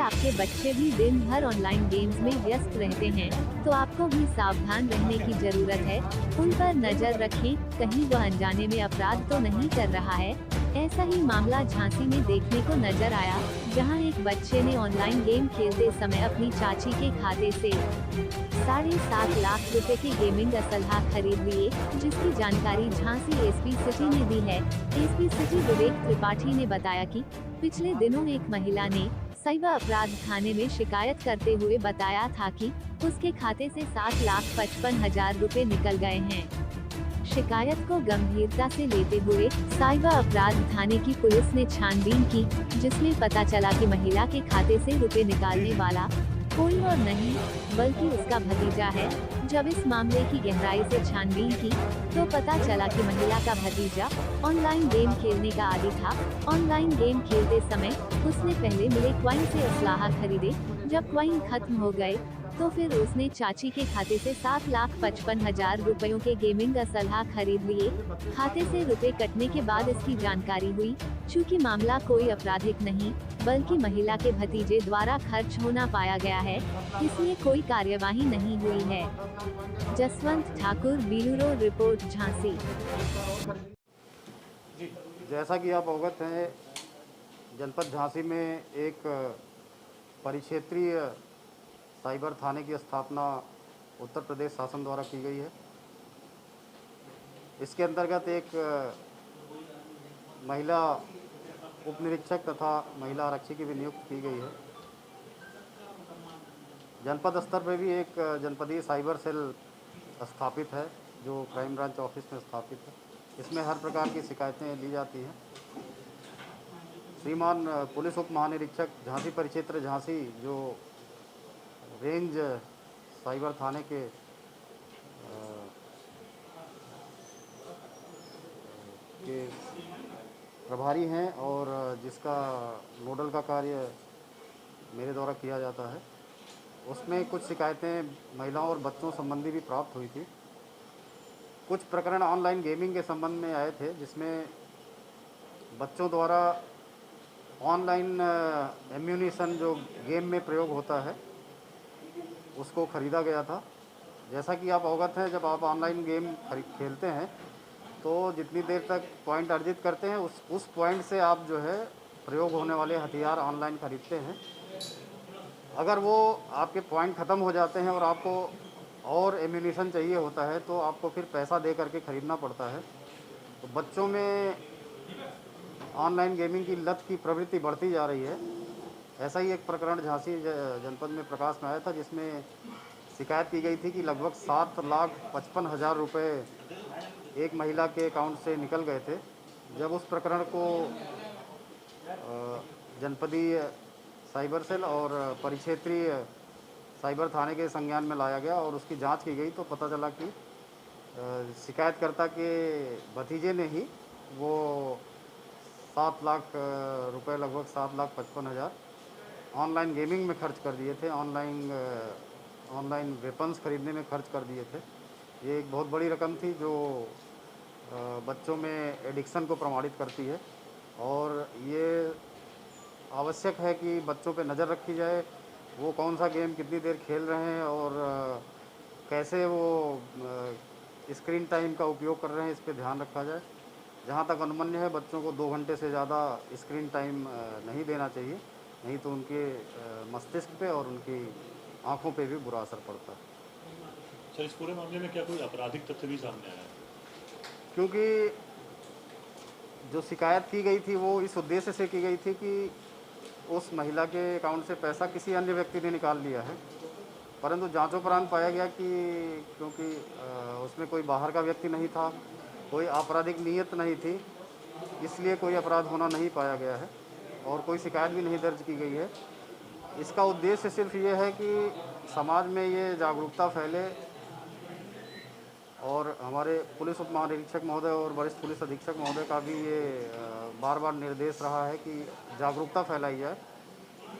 आपके बच्चे भी दिन भर ऑनलाइन गेम्स में व्यस्त रहते हैं, तो आपको भी सावधान रहने की जरूरत है। उन पर नजर रखें, कहीं वह अनजाने में अपराध तो नहीं कर रहा है। ऐसा ही मामला झांसी में देखने को नजर आया, जहां एक बच्चे ने ऑनलाइन गेम खेलते समय अपनी चाची के खाते से 7.5 लाख रुपए के गेमिंग असलहा खरीद लिए, जिसकी जानकारी झांसी एसपी सिटी ने दी है। एसपी सिटी विवेक त्रिपाठी ने बताया कि पिछले दिनों एक महिला ने साइबर अपराध थाने में शिकायत करते हुए बताया था कि उसके खाते से 7,55,000 रुपए निकल गए हैं। शिकायत को गंभीरता से लेते हुए साइबर अपराध थाने की पुलिस ने छानबीन की, जिसमें पता चला कि महिला के खाते से रुपए निकालने वाला कोई और नहीं बल्कि उसका भतीजा है। जब इस मामले की गहराई से छानबीन की, तो पता चला कि महिला का भतीजा ऑनलाइन गेम खेलने का आदी था। ऑनलाइन गेम खेलते समय उसने पहले मिले क्वाइन से असलाहा खरीदे। जब क्वाइन खत्म हो गए, तो फिर उसने चाची के खाते से 7,55,000 रुपयों के गेमिंग असलहा खरीद लिए। खाते से रुपए कटने के बाद इसकी जानकारी हुई। चूँकि मामला कोई आपराधिक नहीं बल्कि महिला के भतीजे द्वारा खर्च होना पाया गया है, इसलिए कोई कार्यवाही नहीं हुई है। Jaswant Thakur, bureau report, Jhansi. जैसा कि आप अवगत हैं, जनपद झांसी में एक परिक्षेत्रीय साइबर थाने की स्थापना उत्तर प्रदेश शासन द्वारा की गई है। इसके अंतर्गत एक महिला उप निरीक्षक तथा महिला आरक्षी की भी नियुक्त की गई है। जनपद स्तर पर भी एक जनपदीय साइबर सेल स्थापित है, जो क्राइम ब्रांच ऑफिस में स्थापित है। इसमें हर प्रकार की शिकायतें ली जाती हैं। श्रीमान पुलिस उप महानिरीक्षक झांसी परिक्षेत्र झांसी, जो रेंज साइबर थाने के प्रभारी हैं और जिसका नोडल का कार्य मेरे द्वारा किया जाता है, उसमें कुछ शिकायतें महिलाओं और बच्चों संबंधी भी प्राप्त हुई थी। कुछ प्रकरण ऑनलाइन गेमिंग के संबंध में आए थे, जिसमें बच्चों द्वारा ऑनलाइन एम्यूनिशन जो गेम में प्रयोग होता है, उसको ख़रीदा गया था। जैसा कि आप अवगत हैं, जब आप ऑनलाइन गेम खेलते हैं तो जितनी देर तक पॉइंट अर्जित करते हैं, उस पॉइंट से आप जो है प्रयोग होने वाले हथियार ऑनलाइन ख़रीदते हैं। अगर वो आपके पॉइंट ख़त्म हो जाते हैं और आपको और एम्यूनिशन चाहिए होता है, तो आपको फिर पैसा दे करके ख़रीदना पड़ता है। तो बच्चों में ऑनलाइन गेमिंग की लत की प्रवृत्ति बढ़ती जा रही है। ऐसा ही एक प्रकरण झांसी जनपद में प्रकाश में आया था, जिसमें शिकायत की गई थी कि लगभग 7,55,000 रुपये एक महिला के अकाउंट से निकल गए थे। जब उस प्रकरण को जनपदीय साइबर सेल और परिक्षेत्रीय साइबर थाने के संज्ञान में लाया गया और उसकी जांच की गई, तो पता चला कि शिकायतकर्ता के भतीजे ने ही वो 7 लाख रुपए, लगभग 7,55,000 ऑनलाइन गेमिंग में खर्च कर दिए थे। ऑनलाइन वेपन्स खरीदने में खर्च कर दिए थे। ये एक बहुत बड़ी रकम थी, जो बच्चों में एडिक्शन को प्रमाणित करती है। और ये आवश्यक है कि बच्चों पे नज़र रखी जाए, वो कौन सा गेम कितनी देर खेल रहे हैं और कैसे वो स्क्रीन टाइम का उपयोग कर रहे हैं, इस पे ध्यान रखा जाए। जहाँ तक अनुमन्य है, बच्चों को 2 घंटे से ज़्यादा स्क्रीन टाइम नहीं देना चाहिए, नहीं तो उनके मस्तिष्क पे और उनकी आँखों पे भी बुरा असर पड़ता है। सर, इस पूरे मामले में क्या कोई आपराधिक तथ्य भी सामने आया है? क्योंकि जो शिकायत की गई थी वो इस उद्देश्य से की गई थी कि उस महिला के अकाउंट से पैसा किसी अन्य व्यक्ति ने निकाल लिया है, परंतु जांचोपरांत पाया गया कि क्योंकि उसमें कोई बाहर का व्यक्ति नहीं था, कोई आपराधिक नीयत नहीं थी, इसलिए कोई अपराध होना नहीं पाया गया है और कोई शिकायत भी नहीं दर्ज की गई है। इसका उद्देश्य सिर्फ ये है कि समाज में ये जागरूकता फैले और हमारे पुलिस उप महानिरीक्षक महोदय और वरिष्ठ पुलिस अधीक्षक महोदय का भी ये बार बार निर्देश रहा है कि जागरूकता फैलाई जाए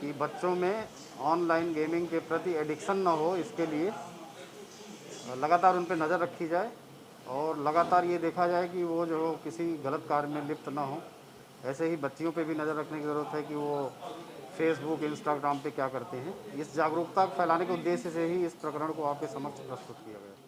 कि बच्चों में ऑनलाइन गेमिंग के प्रति एडिक्शन ना हो। इसके लिए लगातार उन पर नज़र रखी जाए और लगातार ये देखा जाए कि वो जो किसी गलत कार्य में लिप्त ना हो। ऐसे ही बच्चियों पे भी नज़र रखने की ज़रूरत है कि वो फेसबुक, इंस्टाग्राम पे क्या करते हैं। इस जागरूकता फैलाने के उद्देश्य से ही इस प्रकरण को आपके समक्ष प्रस्तुत किया गया।